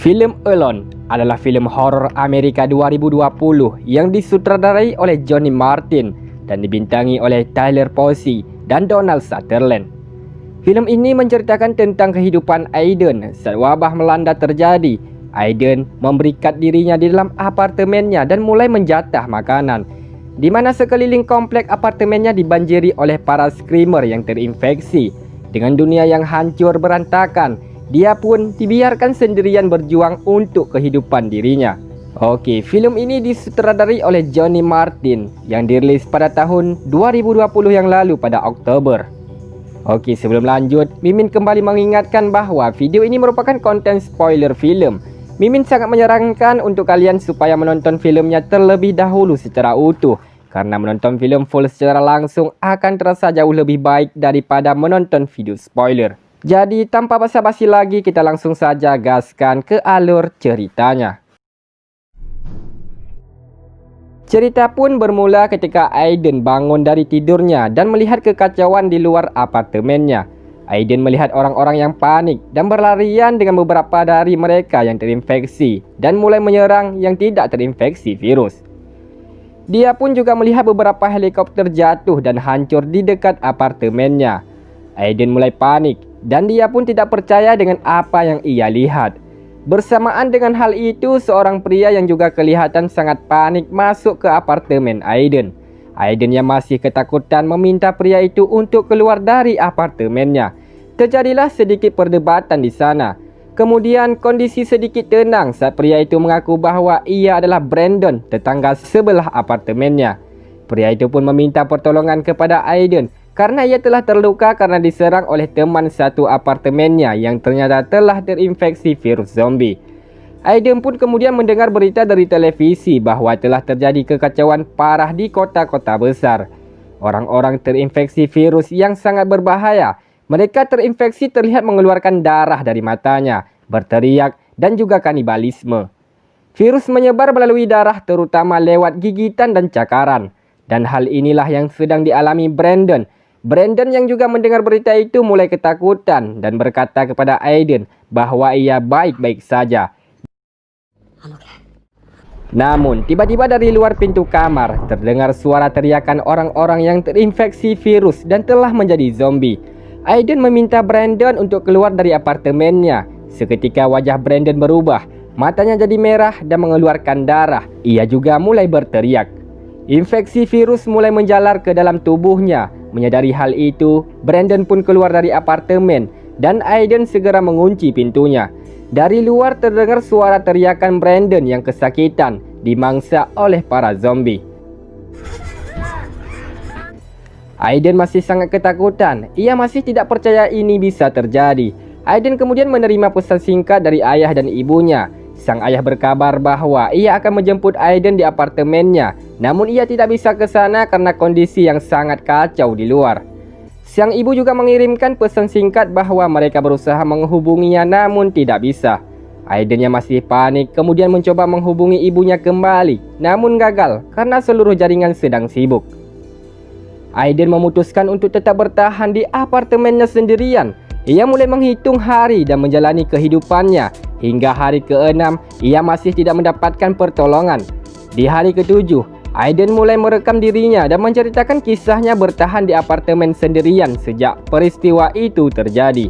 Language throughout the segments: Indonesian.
Filem Alone adalah filem horor Amerika 2020 yang disutradarai oleh Johnny Martin dan dibintangi oleh Tyler Posey dan Donald Sutherland. Filem ini menceritakan tentang kehidupan Aiden saat wabah melanda terjadi. Aiden memberikat dirinya di dalam apartemennya dan mulai menjatah makanan, di mana sekeliling komplek apartemennya dibanjiri oleh para screamer yang terinfeksi. Dengan dunia yang hancur berantakan, dia pun dibiarkan sendirian berjuang untuk kehidupan dirinya. Oke, film ini disutradarai oleh Johnny Martin yang dirilis pada tahun 2020 yang lalu pada Oktober. Oke, sebelum lanjut, Mimin kembali mengingatkan bahwa video ini merupakan konten spoiler film. Mimin sangat menyarankan untuk kalian supaya menonton filmnya terlebih dahulu secara utuh, karena menonton film full secara langsung akan terasa jauh lebih baik daripada menonton video spoiler. Jadi tanpa basa-basi lagi, kita langsung saja gaskan ke alur ceritanya. Cerita pun bermula ketika Aiden bangun dari tidurnya dan melihat kekacauan di luar apartemennya. Aiden melihat orang-orang yang panik dan berlarian dengan beberapa dari mereka yang terinfeksi dan mulai menyerang yang tidak terinfeksi virus. Dia pun juga melihat beberapa helikopter jatuh dan hancur di dekat apartemennya. Aiden mulai panik dan dia pun tidak percaya dengan apa yang ia lihat. Bersamaan dengan hal itu, seorang pria yang juga kelihatan sangat panik masuk ke apartemen Aiden. Aiden yang masih ketakutan meminta pria itu untuk keluar dari apartemennya. Terjadilah sedikit perdebatan di sana. Kemudian kondisi sedikit tenang saat pria itu mengaku bahwa ia adalah Brandon, tetangga sebelah apartemennya. Pria itu pun meminta pertolongan kepada Aiden karena ia telah terluka karena diserang oleh teman satu apartemennya yang ternyata telah terinfeksi virus zombie. Aiden pun kemudian mendengar berita dari televisi bahwa telah terjadi kekacauan parah di kota-kota besar. Orang-orang terinfeksi virus yang sangat berbahaya. Mereka terinfeksi terlihat mengeluarkan darah dari matanya, berteriak, dan juga kanibalisme. Virus menyebar melalui darah terutama lewat gigitan dan cakaran. Dan hal inilah yang sedang dialami Brandon. Brandon yang juga mendengar berita itu mulai ketakutan dan berkata kepada Aiden bahwa ia baik-baik saja. Namun, tiba-tiba dari luar pintu kamar terdengar suara teriakan orang-orang yang terinfeksi virus dan telah menjadi zombie. Aiden meminta Brandon untuk keluar dari apartemennya. Seketika wajah Brandon berubah, matanya jadi merah dan mengeluarkan darah. Ia juga mulai berteriak. Infeksi virus mulai menjalar ke dalam tubuhnya. Menyadari hal itu, Brandon pun keluar dari apartemen dan Aiden segera mengunci pintunya. Dari luar terdengar suara teriakan Brandon yang kesakitan, dimangsa oleh para zombie. Aiden masih sangat ketakutan. Ia masih tidak percaya ini bisa terjadi. Aiden kemudian menerima pesan singkat dari ayah dan ibunya. Sang ayah berkabar bahwa ia akan menjemput Aiden di apartemennya. Namun ia tidak bisa ke sana karena kondisi yang sangat kacau di luar. Sang ibu juga mengirimkan pesan singkat bahwa mereka berusaha menghubunginya namun tidak bisa. Aiden yang masih panik kemudian mencoba menghubungi ibunya kembali, namun gagal karena seluruh jaringan sedang sibuk. Aiden memutuskan untuk tetap bertahan di apartemennya sendirian. Ia mulai menghitung hari dan menjalani kehidupannya. Hingga hari ke-6, ia masih tidak mendapatkan pertolongan. Di hari ke-7, Aiden mulai merekam dirinya dan menceritakan kisahnya bertahan di apartemen sendirian sejak peristiwa itu terjadi.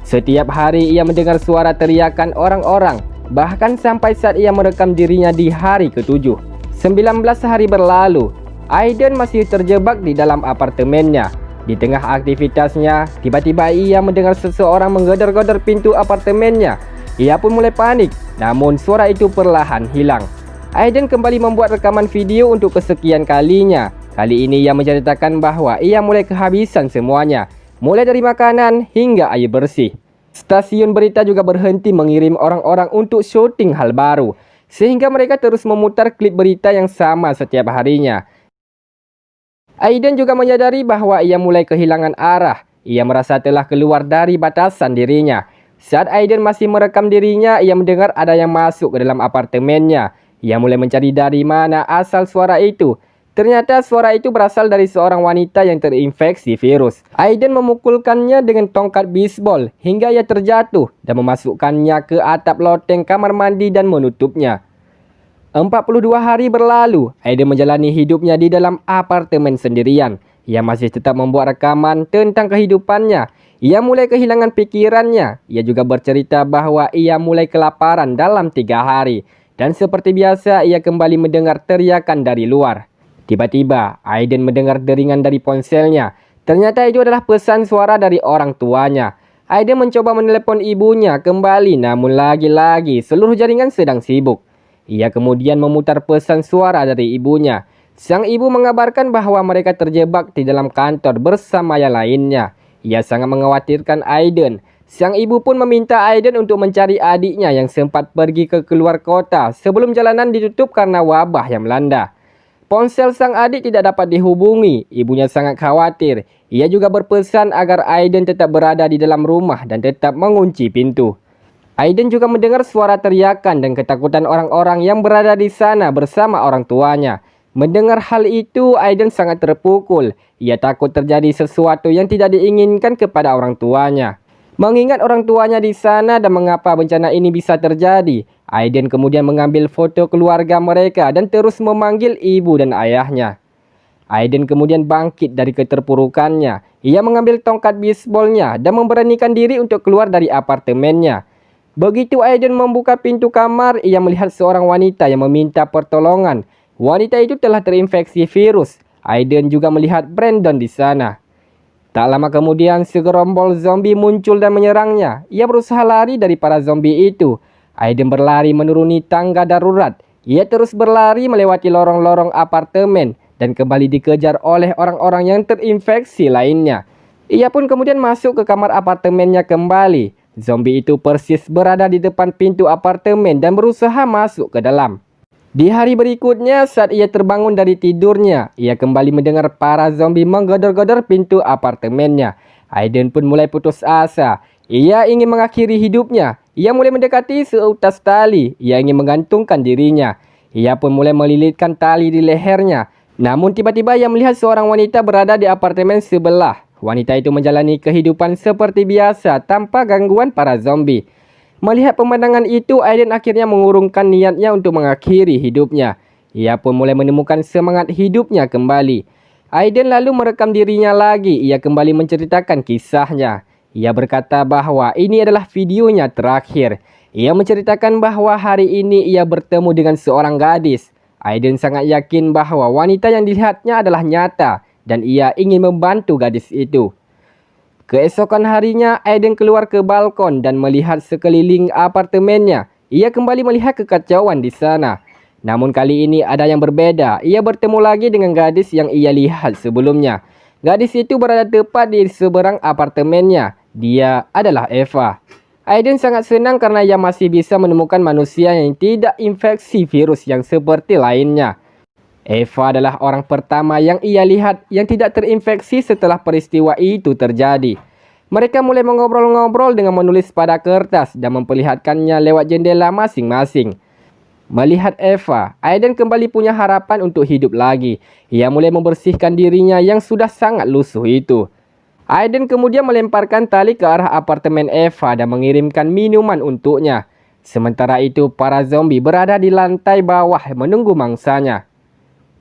Setiap hari ia mendengar suara teriakan orang-orang, bahkan sampai saat ia merekam dirinya di hari ke-7. 19 hari berlalu, Aiden masih terjebak di dalam apartemennya. Di tengah aktivitasnya, tiba-tiba ia mendengar seseorang menggedor-gedor pintu apartemennya. Ia pun mulai panik, namun suara itu perlahan hilang. Aiden kembali membuat rekaman video untuk kesekian kalinya. Kali ini ia menceritakan bahwa ia mulai kehabisan semuanya, mulai dari makanan hingga air bersih. Stasiun berita juga berhenti mengirim orang-orang untuk syuting hal baru, sehingga mereka terus memutar klip berita yang sama setiap harinya. Aiden juga menyadari bahwa ia mulai kehilangan arah. Ia merasa telah keluar dari batasan dirinya. Saat Aiden masih merekam dirinya, ia mendengar ada yang masuk ke dalam apartemennya. Ia mulai mencari dari mana asal suara itu. Ternyata suara itu berasal dari seorang wanita yang terinfeksi virus. Aiden memukulkannya dengan tongkat bisbol hingga ia terjatuh dan memasukkannya ke atap loteng kamar mandi dan menutupnya. 42 hari berlalu, Aiden menjalani hidupnya di dalam apartemen sendirian. Ia masih tetap membuat rekaman tentang kehidupannya. Ia mulai kehilangan pikirannya. Ia juga bercerita bahwa ia mulai kelaparan dalam 3 hari. Dan seperti biasa, ia kembali mendengar teriakan dari luar. Tiba-tiba, Aiden mendengar deringan dari ponselnya. Ternyata itu adalah pesan suara dari orang tuanya. Aiden mencoba menelepon ibunya kembali, namun lagi-lagi seluruh jaringan sedang sibuk. Ia kemudian memutar pesan suara dari ibunya. Sang ibu mengabarkan bahwa mereka terjebak di dalam kantor bersama yang lainnya. Ia sangat mengkhawatirkan Aiden. Sang ibu pun meminta Aiden untuk mencari adiknya yang sempat pergi ke keluar kota sebelum jalanan ditutup karena wabah yang melanda. Ponsel sang adik tidak dapat dihubungi. Ibunya sangat khawatir. Ia juga berpesan agar Aiden tetap berada di dalam rumah dan tetap mengunci pintu. Aiden juga mendengar suara teriakan dan ketakutan orang-orang yang berada di sana bersama orang tuanya. Mendengar hal itu, Aiden sangat terpukul. Ia takut terjadi sesuatu yang tidak diinginkan kepada orang tuanya. Mengingat orang tuanya di sana dan mengapa bencana ini bisa terjadi, Aiden kemudian mengambil foto keluarga mereka dan terus memanggil ibu dan ayahnya. Aiden kemudian bangkit dari keterpurukannya. Ia mengambil tongkat bisbolnya dan memberanikan diri untuk keluar dari apartemennya. Begitu Aiden membuka pintu kamar, ia melihat seorang wanita yang meminta pertolongan. Wanita itu telah terinfeksi virus. Aiden juga melihat Brandon di sana. Tak lama kemudian, segerombol zombie muncul dan menyerangnya. Ia berusaha lari dari para zombie itu. Aiden berlari menuruni tangga darurat. Ia terus berlari melewati lorong-lorong apartemen dan kembali dikejar oleh orang-orang yang terinfeksi lainnya. Ia pun kemudian masuk ke kamar apartemennya kembali. Zombie itu persis berada di depan pintu apartemen dan berusaha masuk ke dalam. Di hari berikutnya, saat ia terbangun dari tidurnya, ia kembali mendengar para zombie menggedor-gedor pintu apartemennya. Aiden pun mulai putus asa. Ia ingin mengakhiri hidupnya. Ia mulai mendekati seutas tali. Ia ingin menggantungkan dirinya. Ia pun mulai melilitkan tali di lehernya. Namun tiba-tiba ia melihat seorang wanita berada di apartemen sebelah. Wanita itu menjalani kehidupan seperti biasa tanpa gangguan para zombie. Melihat pemandangan itu, Aiden akhirnya mengurungkan niatnya untuk mengakhiri hidupnya. Ia pun mulai menemukan semangat hidupnya kembali. Aiden lalu merekam dirinya lagi. Ia kembali menceritakan kisahnya. Ia berkata bahwa ini adalah videonya terakhir. Ia menceritakan bahwa hari ini ia bertemu dengan seorang gadis. Aiden sangat yakin bahwa wanita yang dilihatnya adalah nyata dan ia ingin membantu gadis itu. Keesokan harinya, Aiden keluar ke balkon dan melihat sekeliling apartemennya. Ia kembali melihat kekacauan di sana. Namun kali ini ada yang berbeda. Ia bertemu lagi dengan gadis yang ia lihat sebelumnya. Gadis itu berada tepat di seberang apartemennya. Dia adalah Eva. Aiden sangat senang karena ia masih bisa menemukan manusia yang tidak infeksi virus yang seperti lainnya. Eva adalah orang pertama yang ia lihat yang tidak terinfeksi setelah peristiwa itu terjadi. Mereka mulai mengobrol-ngobrol dengan menulis pada kertas dan memperlihatkannya lewat jendela masing-masing. Melihat Eva, Aiden kembali punya harapan untuk hidup lagi. Ia mulai membersihkan dirinya yang sudah sangat lusuh itu. Aiden kemudian melemparkan tali ke arah apartemen Eva dan mengirimkan minuman untuknya. Sementara itu, para zombie berada di lantai bawah menunggu mangsanya.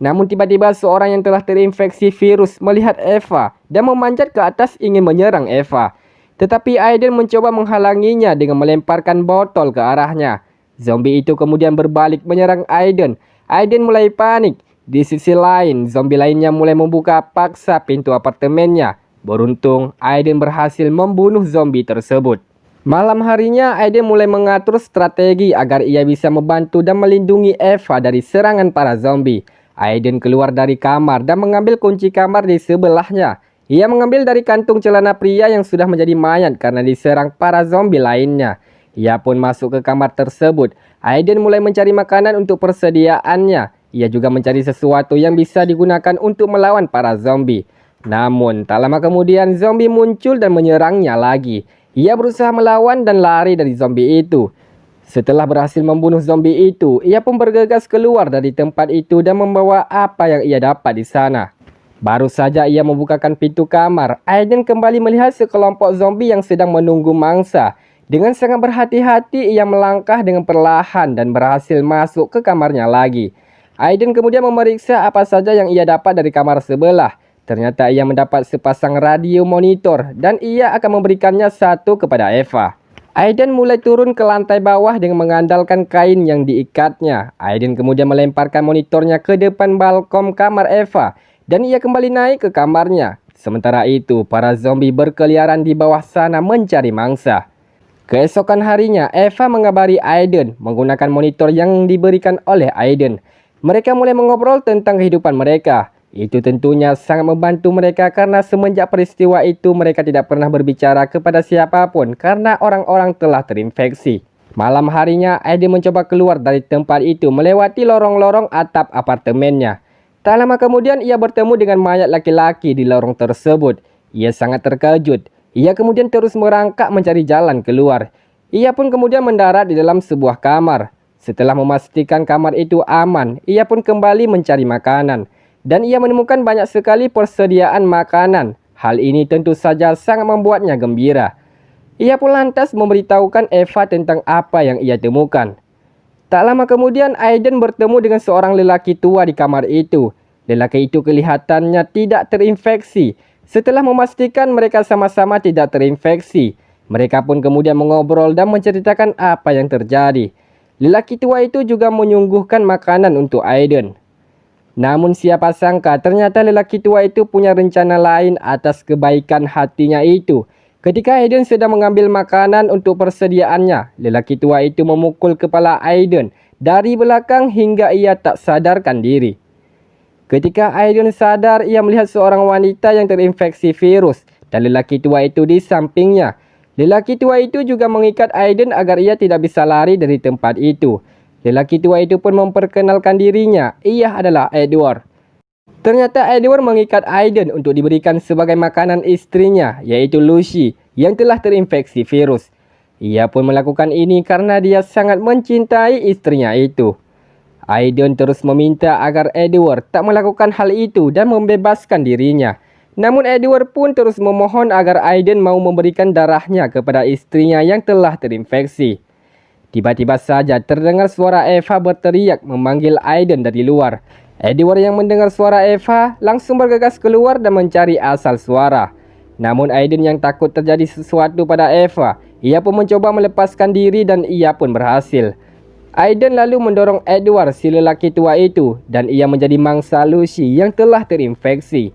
Namun tiba-tiba seorang yang telah terinfeksi virus melihat Eva dan memanjat ke atas ingin menyerang Eva. Tetapi Aiden mencoba menghalanginya dengan melemparkan botol ke arahnya. Zombie itu kemudian berbalik menyerang Aiden. Aiden mulai panik. Di sisi lain, zombie lainnya mulai membuka paksa pintu apartemennya. Beruntung, Aiden berhasil membunuh zombie tersebut. Malam harinya, Aiden mulai mengatur strategi agar ia bisa membantu dan melindungi Eva dari serangan para zombie. Aiden keluar dari kamar dan mengambil kunci kamar di sebelahnya. Ia mengambil dari kantung celana pria yang sudah menjadi mayat karena diserang para zombie lainnya. Ia pun masuk ke kamar tersebut. Aiden mulai mencari makanan untuk persediaannya. Ia juga mencari sesuatu yang bisa digunakan untuk melawan para zombie. Namun, tak lama kemudian zombie muncul dan menyerangnya lagi. Ia berusaha melawan dan lari dari zombie itu. Setelah berhasil membunuh zombie itu, ia pun bergegas keluar dari tempat itu dan membawa apa yang ia dapat di sana. Baru saja ia membukakan pintu kamar, Aiden kembali melihat sekelompok zombie yang sedang menunggu mangsa. Dengan sangat berhati-hati, ia melangkah dengan perlahan dan berhasil masuk ke kamarnya lagi. Aiden kemudian memeriksa apa saja yang ia dapat dari kamar sebelah. Ternyata ia mendapat sepasang radio monitor dan ia akan memberikannya satu kepada Eva. Aiden mulai turun ke lantai bawah dengan mengandalkan kain yang diikatnya. Aiden kemudian melemparkan monitornya ke depan balkon kamar Eva dan ia kembali naik ke kamarnya. Sementara itu, para zombie berkeliaran di bawah sana mencari mangsa. Keesokan harinya, Eva mengabari Aiden menggunakan monitor yang diberikan oleh Aiden. Mereka mulai mengobrol tentang kehidupan mereka. Itu tentunya sangat membantu mereka karena semenjak peristiwa itu mereka tidak pernah berbicara kepada siapapun karena orang-orang telah terinfeksi. Malam harinya, Aiden mencoba keluar dari tempat itu melewati lorong-lorong atap apartemennya. Tak lama kemudian ia bertemu dengan mayat laki-laki di lorong tersebut. Ia sangat terkejut. Ia kemudian terus merangkak mencari jalan keluar. Ia pun kemudian mendarat di dalam sebuah kamar. Setelah memastikan kamar itu aman, ia pun kembali mencari makanan. Dan ia menemukan banyak sekali persediaan makanan. Hal ini tentu saja sangat membuatnya gembira. Ia pun lantas memberitahukan Eva tentang apa yang ia temukan. Tak lama kemudian Aiden bertemu dengan seorang lelaki tua di kamar itu. Lelaki itu kelihatannya tidak terinfeksi. Setelah memastikan mereka sama-sama tidak terinfeksi, mereka pun kemudian mengobrol dan menceritakan apa yang terjadi. Lelaki tua itu juga menyuguhkan makanan untuk Aiden. Namun siapa sangka ternyata lelaki tua itu punya rencana lain atas kebaikan hatinya itu. Ketika Aiden sedang mengambil makanan untuk persediaannya, lelaki tua itu memukul kepala Aiden dari belakang hingga ia tak sadarkan diri. Ketika Aiden sadar, ia melihat seorang wanita yang terinfeksi virus dan lelaki tua itu di sampingnya. Lelaki tua itu juga mengikat Aiden agar ia tidak bisa lari dari tempat itu. Lelaki tua itu pun memperkenalkan dirinya, ia adalah Edward. Ternyata Edward mengikat Aiden untuk diberikan sebagai makanan istrinya, yaitu Lucy, yang telah terinfeksi virus. Ia pun melakukan ini karena dia sangat mencintai istrinya itu. Aiden terus meminta agar Edward tak melakukan hal itu dan membebaskan dirinya. Namun Edward pun terus memohon agar Aiden mau memberikan darahnya kepada istrinya yang telah terinfeksi. Tiba-tiba saja terdengar suara Eva berteriak memanggil Aiden dari luar. Edward yang mendengar suara Eva langsung bergegas keluar dan mencari asal suara. Namun Aiden yang takut terjadi sesuatu pada Eva, ia pun mencoba melepaskan diri dan ia pun berhasil. Aiden lalu mendorong Edward si lelaki tua itu dan ia menjadi mangsa Lucy yang telah terinfeksi.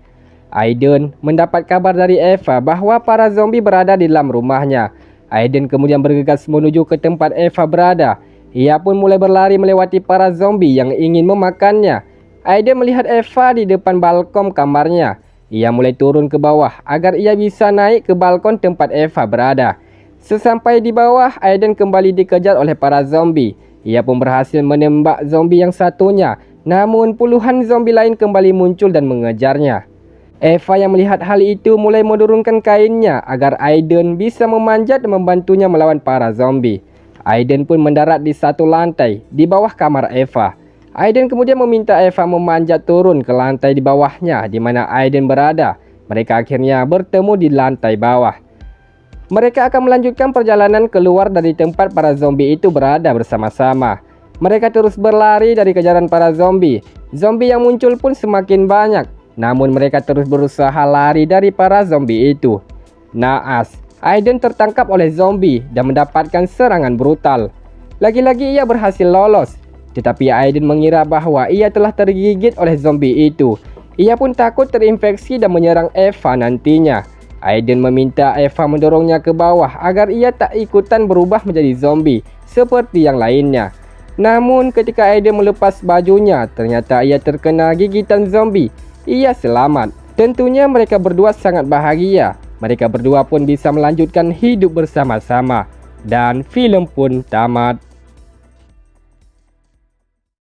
Aiden mendapat kabar dari Eva bahwa para zombie berada di dalam rumahnya. Aiden kemudian bergegas menuju ke tempat Eva berada. Ia pun mulai berlari melewati para zombie yang ingin memakannya. Aiden melihat Eva di depan balkon kamarnya. Ia mulai turun ke bawah agar ia bisa naik ke balkon tempat Eva berada. Sesampai di bawah, Aiden kembali dikejar oleh para zombie. Ia pun berhasil menembak zombie yang satunya. Namun puluhan zombie lain kembali muncul dan mengejarnya. Eva yang melihat hal itu mulai menurunkan kainnya agar Aiden bisa memanjat dan membantunya melawan para zombie. Aiden pun mendarat di satu lantai di bawah kamar Eva. Aiden kemudian meminta Eva memanjat turun ke lantai di bawahnya di mana Aiden berada. Mereka akhirnya bertemu di lantai bawah. Mereka akan melanjutkan perjalanan keluar dari tempat para zombie itu berada bersama-sama. Mereka terus berlari dari kejaran para zombie. Zombie yang muncul pun semakin banyak. Namun mereka terus berusaha lari dari para zombie itu. Naas, Aiden tertangkap oleh zombie dan mendapatkan serangan brutal. Lagi-lagi ia berhasil lolos. Tetapi Aiden mengira bahwa ia telah tergigit oleh zombie itu. Ia pun takut terinfeksi dan menyerang Eva nantinya. Aiden meminta Eva mendorongnya ke bawah agar ia tak ikutan berubah menjadi zombie seperti yang lainnya. Namun ketika Aiden melepas bajunya, ternyata ia terkena gigitan zombie. Ia selamat. Tentunya mereka berdua sangat bahagia. Mereka berdua pun bisa melanjutkan hidup bersama-sama. Dan film pun tamat.